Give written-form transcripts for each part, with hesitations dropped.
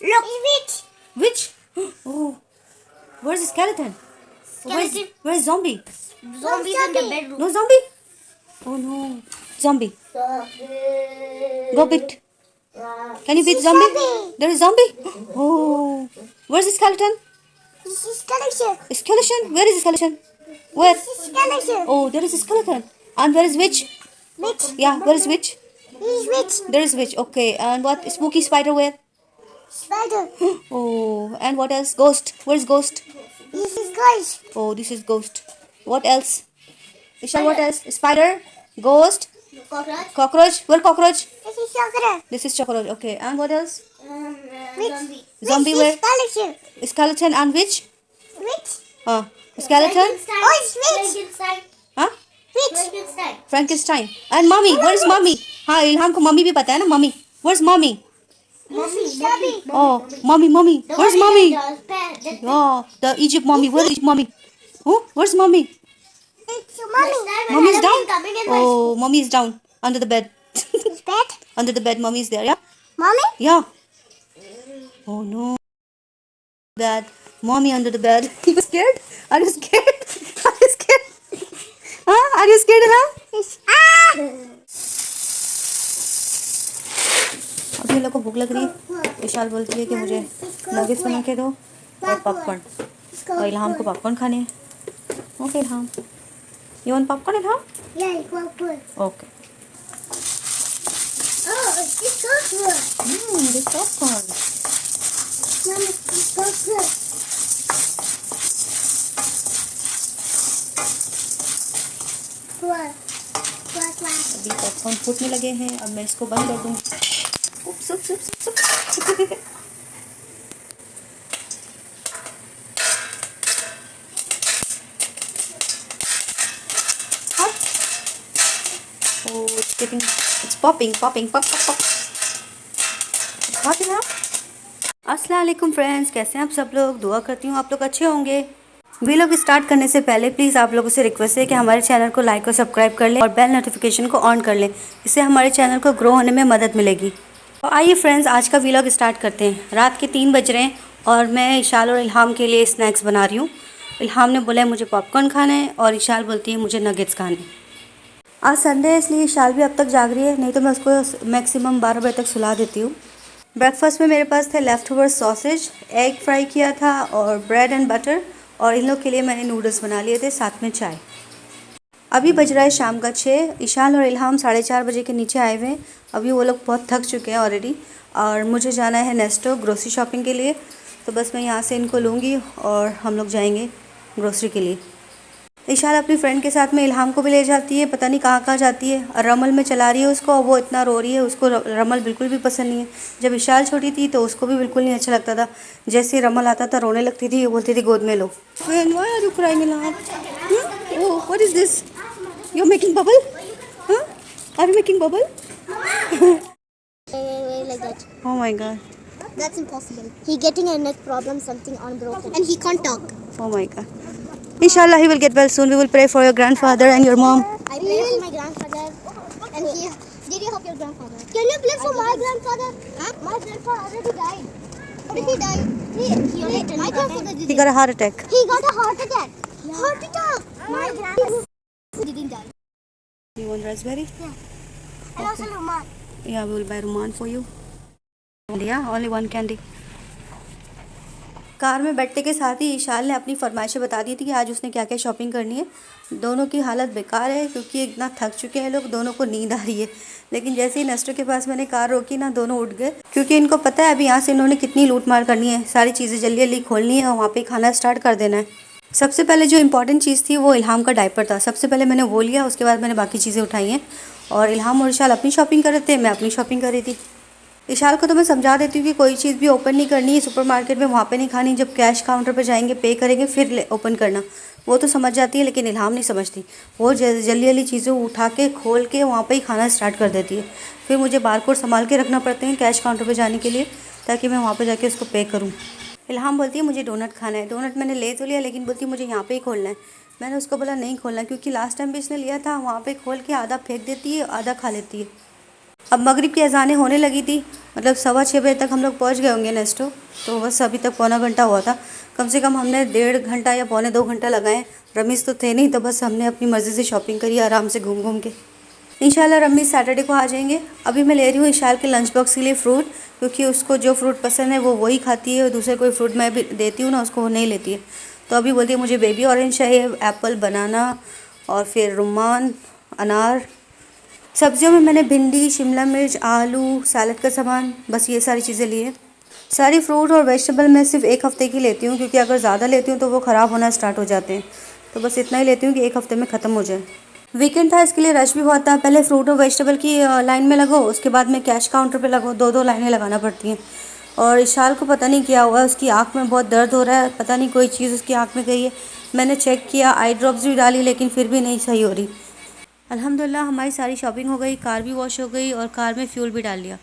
Look. Which? Oh, where's the skeleton? Where's zombie? Zombies in the bedroom. No zombie? Oh no. Zombie. Go beat. Can you beat zombie? There is zombie? Oh. Where's the skeleton? This is skeleton. Skeleton? Where is the skeleton? Where? This is skeleton. Oh, there is a skeleton. And where is witch? Witch. Yeah, where is witch? This is witch. There is witch. Okay. And what? Spooky spider where? Spider. Oh. And what else? Ghost. Where is ghost? This is ghost. Oh, this is ghost. What else? Isha, what else? Spider, ghost, Cockroach. cockroach. Where cockroach? This is chocolate. This is cockroach. Okay. And what else? Witch. Zombie This where? is skeleton. Skeleton and witch? Witch. Skeleton? Oh, it's witch. Frankenstein. Huh? Witch. Frankenstein. Frankenstein. And mommy. Where is mommy? हाँ इल्हाम को mummy भी पता है ना mummy. Where's mommy? Mommy. Oh, mommy. Where's mommy? Oh, the Egypt mommy. Where is mommy? Oh, where's mommy? It's your mommy. Mommy is down. Oh, mommy is down under the bed. It's bed. Under the bed, mommy is there. Yeah. Mommy? Yeah. Oh no. Bed. Mommy under the bed. You scared? Are you scared? Are you scared? Huh? Are you scared now? It's अभी लोग को भूख लग रही है. विशाल बोलती है कि मुझे नगेट्स बना के दो और पॉपकॉर्न. और इल्हाम को पॉपकॉर्न खाने हैं. Okay Ilham. You want popcorn Ilham? Yeah, it's well good. Okay. Oh, it's so good. This popcorn. Mom, it's so good. What? अभी पॉपकॉर्न फूटने लगे हैं. अब मैं इसको बंद कर दूँ. उप्स, उप्स, उप्स, उप्स. Oh, it's popping, pop. Hot enough? अस्सलाम वालेकुम फ्रेंड्स, कैसे हैं आप सब लोग. दुआ करती हूँ आप लोग अच्छे होंगे. वीलॉग स्टार्ट करने से पहले प्लीज़ आप लोगों से रिक्वेस्ट है कि हमारे चैनल को लाइक और सब्सक्राइब कर लें और बेल नोटिफिकेशन को ऑन कर लें. इससे हमारे चैनल को ग्रो होने में मदद मिलेगी. तो आइए फ्रेंड्स, आज का वीलॉग स्टार्ट करते हैं. रात के 3 बज रहे हैं और मैं इशाल और इल्हाम के लिए स्नैक्स बना रही हूँ. इल्हाम ने बोला है मुझे पॉपकॉर्न खाना है और इशाल बोलती है मुझे नगेट्स खाने. आज संडे है इसलिए इशाल भी अब तक जाग रही है, नहीं तो मैं उसको मैक्सिमम 12 बजे तक सुला देती हूँ. ब्रेकफास्ट में मेरे पास थे left over sausage, egg fry किया था और ब्रेड एंड बटर. और इन लोग के लिए मैंने नूडल्स बना लिए थे, साथ में चाय. अभी बज रहा है शाम का 6. इशाल और इल्हाम 4:30 बजे के नीचे आए हुए हैं. अभी वो लोग बहुत थक चुके हैं ऑलरेडी और मुझे जाना है नेस्टो ग्रोसरी शॉपिंग के लिए. तो बस मैं यहाँ से इनको लूँगी और हम लोग जाएंगे ग्रोसरी के लिए. इशाल अपनी फ्रेंड के साथ में इल्हाम को भी ले जाती है, पता नहीं कहाँ जाती है. और रमल में चला रही है उसको और वो इतना रो रही है. उसको रमल बिल्कुल भी पसंद नहीं है. जब इशाल छोटी थी तो उसको भी बिल्कुल नहीं अच्छा लगता था. जैसे रमल आता था रोने लगती थी, बोलती थी गोद में लो. Why are you crying, Ilham? Oh, what is this? You're making bubble? Huh? Are you making bubble? Wait, like that. Oh my god. That's impossible. He getting a neck problem, something unbroken, and he can't talk. Oh my god. Inshallah, he will get well soon. We will pray for your grandfather and your mom. I pray for my grandfather, and he. Did you help your grandfather? Can you pray for my grandfather? Huh? My grandfather already died. How did he die? My grandfather He got a heart attack. He got a heart attack. Heart attack. My grandfather didn't die. You want raspberry? Yeah. And also Roman. Yeah, we will buy Roman for you. Yeah, only one candy. Car में बैठने के साथ ही इशाल ने अपनी फरमाइशें बता दी थी कि आज उसने क्या क्या शॉपिंग करनी है. दोनों की हालत बेकार है क्योंकि इतना थक चुके हैं लोग. दोनों को नींद आ रही है. लेकिन जैसे ही नेस्टो के पास मैंने कार रोकी ना, दोनों उठ गए क्योंकि इनको पता है अभी यहाँ से इन्होंने कितनी लूट मार करनी है. सारी चीज़ें जल्दी जल्दी खोलनी है और वहाँ पे खाना स्टार्ट कर देना है. सबसे पहले जो इंपॉर्टेंट चीज़ थी वो इल्हाम का डायपर था. सबसे पहले मैंने वो लिया, उसके बाद मैंने बाकी चीज़ें उठाई हैं. और इल्हाम और इशाल अपनी शॉपिंग कर रहे थे, मैं अपनी शॉपिंग कर रही थी. इशाल को तो मैं समझा देती हूँ कि कोई चीज़ भी ओपन नहीं करनी है सुपरमार्केट में, वहाँ पे नहीं खानी. जब कैश काउंटर पे जाएंगे पे करेंगे फिर ओपन करना. वो तो समझ जाती है लेकिन इल्हाम नहीं समझती. वो जल्दी जल्दी चीज़ें उठा के खोल के वहाँ पे ही खाना स्टार्ट कर देती है. फिर मुझे बारकोड संभाल के रखना पड़ते हैं कैश काउंटर पर जाने के लिए ताकि मैं वहाँ पर जाके उसको पे करूँ. इल्हाम बोलती है मुझे डोनट खाना है. डोनट मैंने ले तो लिया लेकिन बोलती है मुझे यहाँ पे ही खोलना है. मैंने उसको बोला नहीं खोलना क्योंकि लास्ट टाइम भी इसने लिया था, वहाँ पे खोल के आधा फेंक देती है आधा खा लेती है. अब मगरिब की अज़ानें होने लगी थी, मतलब 6:15 बजे तक हम लोग पहुँच गए होंगे नेस्टो। तो बस अभी तक पौना घंटा हुआ था। कम से कम हमने 1.5 घंटा या पौने 2 घंटा लगाए। रमीज़ तो थे नहीं, तो बस हमने अपनी मर्ज़ी से शॉपिंग करी आराम से घूम घूम के। इंशाल्लाह रमीज़ सैटरडे को आ जाएंगे। अभी मैं ले रही हूँ इशाल के लंच बॉक्स के लिए फ़्रूट, क्योंकि उसको जो फ्रूट पसंद है वो वही खाती है और दूसरे कोई फ्रूट मैं भी देती हूँ ना उसको, वो नहीं लेती है। तो अभी बोलती है मुझे बेबी ऑरेंज चाहिए, एप्पल, बनाना और फिर रुमान, अनार। सब्जियों में मैंने भिंडी, शिमला मिर्च, आलू, सैलड का सामान, बस ये सारी चीज़ें ली हैं। सारी फ्रूट और वेजिटेबल मैं सिर्फ 1 हफ़्ते की लेती हूँ, क्योंकि अगर ज़्यादा लेती हूँ तो वो ख़राब होना स्टार्ट हो जाते हैं। तो बस इतना ही लेती हूँ कि 1 हफ़्ते में ख़त्म हो जाए। वीकेंड था, इसके लिए रश भी बहुत था। पहले फ्रूट और वेजिटेबल की लाइन में लगो, उसके बाद में कैश काउंटर पे लगो, 2-2 लाइनें लगाना पड़ती हैं। और इशाल को पता नहीं क्या हुआ है, उसकी आँख में बहुत दर्द हो रहा है, पता नहीं कोई चीज़ उसकी आँख में गई है। मैंने चेक किया, आई ड्रॉप्स भी डाली, लेकिन फिर भी नहीं सही हो रही। अल्हम्दुलिल्लाह हमारी सारी शॉपिंग हो गई, कार भी वॉश हो गई और कार में फ्यूल भी डाल लिया।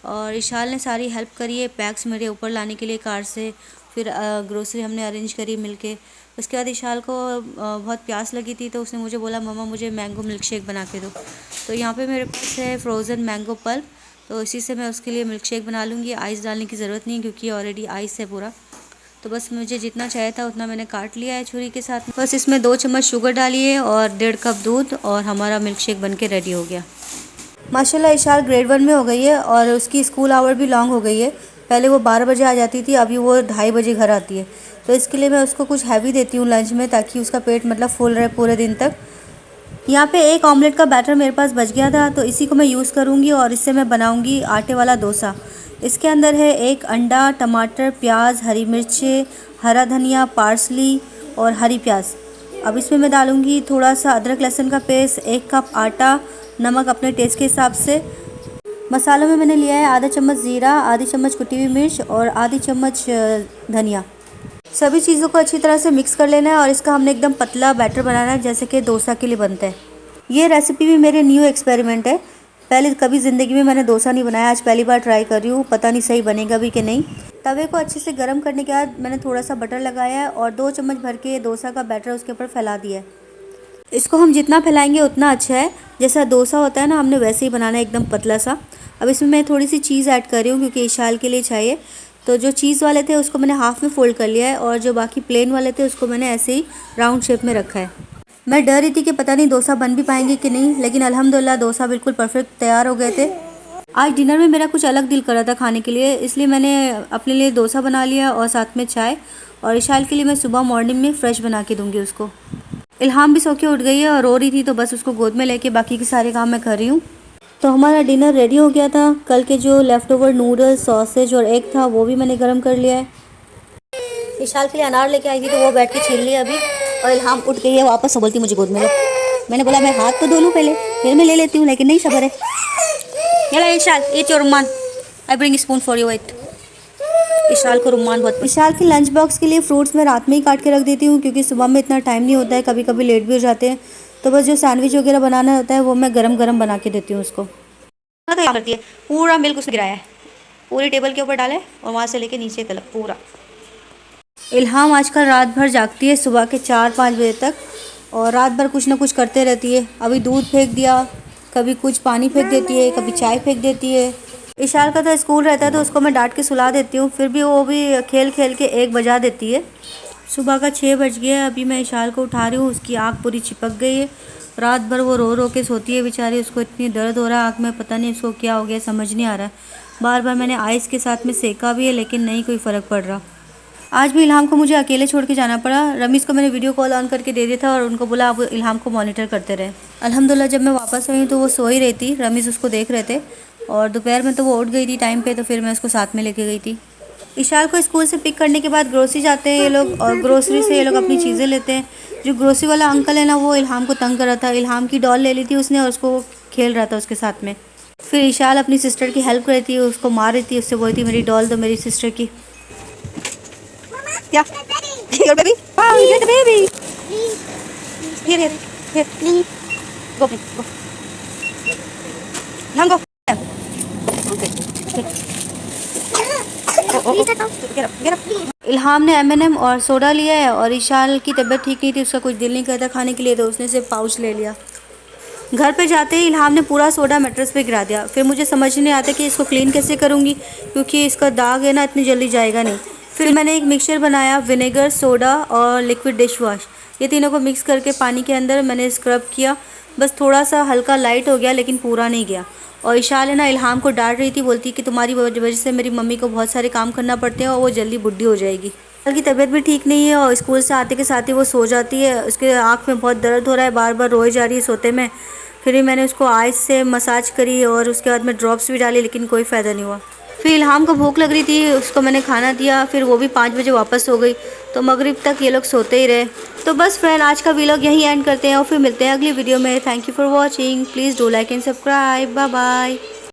और इशाल ने सारी हेल्प करी है बैग्स मेरे ऊपर लाने के लिए कार से। फिर ग्रोसरी हमने अरेंज करी मिलके। उसके बाद इशाल को बहुत प्यास लगी थी, तो उसने मुझे बोला मम्मा मुझे मैंगो मिल्क शेक बना के दो। तो यहाँ पे मेरे पास है फ्रोज़न मैंगो पल्प, तो इसी से मैं उसके लिए मिल्क शेक बना लूँगी। आइस डालने की ज़रूरत नहीं, क्योंकि ऑलरेडी आइस है पूरा। तो बस मुझे जितना चाहिए था उतना मैंने काट लिया है छुरी के साथ। बस इसमें 2 चम्मच शुगर डालिए और 1.5 कप दूध, और हमारा मिल्क शेक बन के रेडी हो गया। माशाल्लाह इशाल ग्रेड 1 में हो गई है और उसकी स्कूल आवर भी लॉन्ग हो गई है। पहले वो 12 बजे आ जाती थी, अभी वो 2:30 बजे घर आती है। तो इसके लिए मैं उसको कुछ हैवी देती हूँ लंच में, ताकि उसका पेट मतलब फुल रहे पूरे दिन तक। यहाँ पे एक ऑमलेट का बैटर मेरे पास बच गया था, तो इसी को मैं यूज़ करूँगी और इससे मैं बनाऊँगी आटे वाला डोसा। इसके अंदर है 1 अंडा, टमाटर, प्याज, हरी मिर्चें, हरा धनिया, पार्सली और हरी प्याज। अब इसमें मैं डालूँगी थोड़ा सा अदरक लहसुन का पेस्ट, 1 कप आटा, नमक अपने टेस्ट के हिसाब से। मसालों में मैंने लिया है आधा चम्मच ज़ीरा, आधी चम्मच कुटी हुई मिर्च और आधी चम्मच धनिया। सभी चीज़ों को अच्छी तरह से मिक्स कर लेना है और इसका हमने एकदम पतला बैटर बनाना है, जैसे कि डोसा के लिए बनता है। ये रेसिपी भी मेरे न्यू एक्सपेरिमेंट है। पहले कभी ज़िंदगी में मैंने डोसा नहीं बनाया, आज पहली बार ट्राई कर रही हूँ। पता नहीं सही बनेगा भी कि नहीं। तवे को अच्छे से गर्म करने के बाद मैंने थोड़ा सा बटर लगाया है और 2 चम्मच भर के डोसा का बैटर उसके ऊपर फैला दिया है। इसको हम जितना फैलाएंगे उतना अच्छा है। जैसा डोसा होता है ना, हमने वैसे ही बनाना है, एकदम पतला सा। अब इसमें मैं थोड़ी सी चीज़ ऐड कर रही हूँ, क्योंकि इशाल के लिए चाहिए। तो जो चीज़ वाले थे उसको मैंने हाफ़ में फ़ोल्ड कर लिया है, और जो बाकी प्लेन वाले थे उसको मैंने ऐसे ही राउंड शेप में रखा है। मैं डर रही थी कि पता नहीं डोसा बन भी पाएंगे कि नहीं, लेकिन अल्हम्दुलिल्लाह डोसा बिल्कुल परफेक्ट तैयार हो गए थे। आज डिनर में मेरा कुछ अलग दिल कर रहा था खाने के लिए, इसलिए मैंने अपने लिए डोसा बना लिया और साथ में चाय। और इशाल के लिए मैं सुबह मॉर्निंग में फ़्रेश बना के दूँगी उसको। इल्हाम भी सो के उठ गई है और रो रही थी, तो बस उसको गोद में लेके बाकी के सारे काम मैं कर रही हूँ। तो हमारा डिनर रेडी हो गया था। कल के जो लेफ़्ट ओवर नूडल्स, सॉसेज और एग था वो भी मैंने गर्म कर लिया है। इशाल के लिए अनार लेके आई थी, तो वो बैठ के छील लिया अभी। और इल्हाम उठ गई है वापस, बोलती मुझे गोद में लो। मैंने बोला मैं हाथ तो धो लूँ पहले, फिर मैं ले लेती हूँ, लेकिन नहीं सब्र है। चला Ishal, eat your Rumaan, I bring spoon for you. Eat Ishal को रुमान बहुत। इशाल के लंच बॉक्स के लिए फ्रूट्स मैं रात में ही काट के रख देती हूँ, क्योंकि सुबह में इतना टाइम नहीं होता है, कभी कभी लेट भी हो जाते हैं। तो बस जो सैंडविच वगैरह बनाना होता है वो मैं गरम गरम बना के देती हूँ उसको। तो क्या करती है, पूरा मिल्क उसने गिराया है, पूरी टेबल के ऊपर डाला है और वहाँ से लेके नीचे तक पूरा। इल्हाम आजकल रात भर जागती है, सुबह के 4-5 बजे तक, और रात भर कुछ ना कुछ करते रहती है। अभी दूध फेंक दिया, कभी कुछ पानी फेंक देती है, कभी चाय फेंक देती है। इशाल का तो स्कूल रहता है, तो उसको मैं डांट के सुला देती हूँ, फिर भी वो भी खेल खेल के 1 बजा देती है। सुबह का 6 बज गया है, अभी मैं इशाल को उठा रही हूँ। उसकी आँख पूरी चिपक गई है, रात भर वो रो रो के सोती है बेचारी। उसको इतनी दर्द हो रहा है आँख में, पता नहीं उसको क्या हो गया, समझ नहीं आ रहा है। बार बार मैंने आइस के साथ में सेका भी है, लेकिन नहीं कोई फ़र्क पड़ रहा। आज भी इल्हाम को मुझे अकेले छोड़ के जाना पड़ा। रमीज़ को मैंने वीडियो कॉल ऑन करके दे दिया था और उनको बोला आप इल्हाम को मॉनिटर करते रहे। अल्हम्दुलिल्लाह जब मैं वापस आई तो वो सो ही रही थी, रमीज़ उसको देख रहे थे। और दोपहर में तो वो उठ गई थी टाइम पे, तो फिर मैं उसको साथ में लेके गई थी। इशाल को स्कूल से पिक करने के बाद ग्रोसरी जाते हैं ये लोग, और ग्रोसरी से ये लोग अपनी चीज़ें लेते हैं। जो ग्रोसरी वाला अंकल है ना, वो इल्हाम को तंग कर रहा था। इल्हाम की डॉल ले ली थी उसने और उसको खेल रहा था उसके साथ में। फिर इशाल अपनी सिस्टर की हेल्प कर रही थी, उसको मार रही थी, उससे बोलती मेरी डॉल दो मेरी सिस्टर की। क्या your baby? Wow, you get the baby. Here. Go, go. Now go. Get up. इल्हाम ने M&M और सोडा लिया है, और इशाल की तबीयत ठीक नहीं थी, उसका कुछ दिल नहीं करता खाने के लिए, तो उसने सिर्फ पाउच ले लिया। घर पे जाते ही इल्हाम ने पूरा सोडा मैट्रेस पे गिरा दिया। फिर मुझे समझ नहीं आता कि इसको क्लीन कैसे करूँगी, क्योंकि इसका दाग है ना, इतनी जल्दी जाएगा नहीं। फिर मैंने एक मिक्सचर बनाया, विनेगर, सोडा और लिक्विड डिश वॉश, ये तीनों को मिक्स करके पानी के अंदर मैंने स्क्रब किया। बस थोड़ा सा हल्का लाइट हो गया, लेकिन पूरा नहीं गया। और इशाल है ना, इल्हाम को डांट रही थी, बोलती कि तुम्हारी वजह से मेरी मम्मी को बहुत सारे काम करना पड़ते हैं और वो जल्दी बुढ़ी हो जाएगी। की तबीयत भी ठीक नहीं है और स्कूल से आते के साथ ही वो सो जाती है। उसके आँख में बहुत दर्द हो रहा है, बार बार रोए जा रही है सोते में। फिर भी मैंने उसको आइस से मसाज करी और उसके बाद में ड्रॉप्स भी डाली, लेकिन कोई फ़ायदा नहीं हुआ। फिर इल्हाम को भूख लग रही थी, उसको मैंने खाना दिया। फिर वो भी 5 बजे वापस सो गई, तो मगरिब तक ये लोग सोते ही रहे। तो बस फ्रेंड, आज का व्लॉग यहीं एंड करते हैं और फिर मिलते हैं अगली वीडियो में। Thank you for watching. Please do like and subscribe. Bye bye.